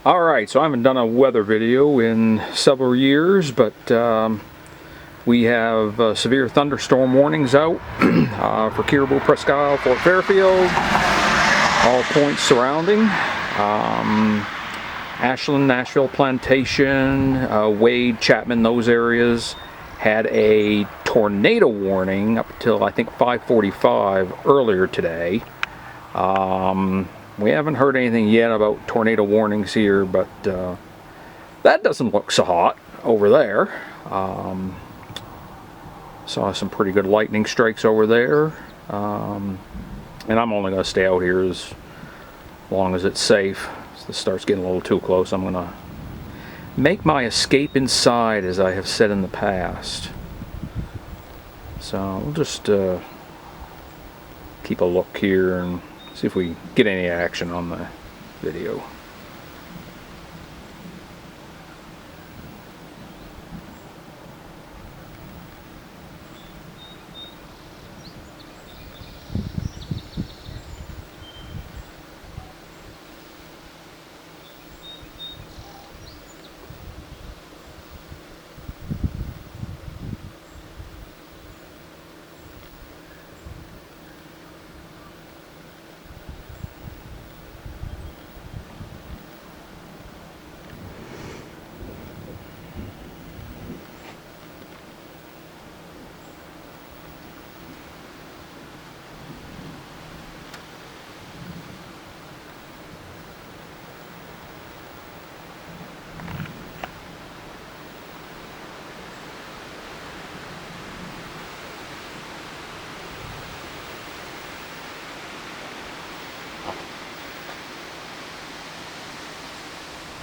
Alright, so I haven't done a weather video in several years, but we have severe thunderstorm warnings out for Caribou, Presque Isle, Fort Fairfield, all points surrounding. Ashland, Nashville, Plantation, Wade, Chapman, those areas had a tornado warning up until I think 5:45 earlier today. We haven't heard anything yet about tornado warnings here, but that doesn't look so hot over there. Saw some pretty good lightning strikes over there, and I'm only going to stay out here as long as it's safe. If this starts getting a little too close, I'm going to make my escape inside, as I have said in the past. So we'll just keep a look here and see if we get any action on the video.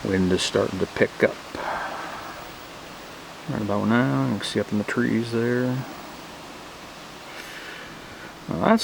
Wind is starting to pick up right about now. You can see up in the trees there. Well, that's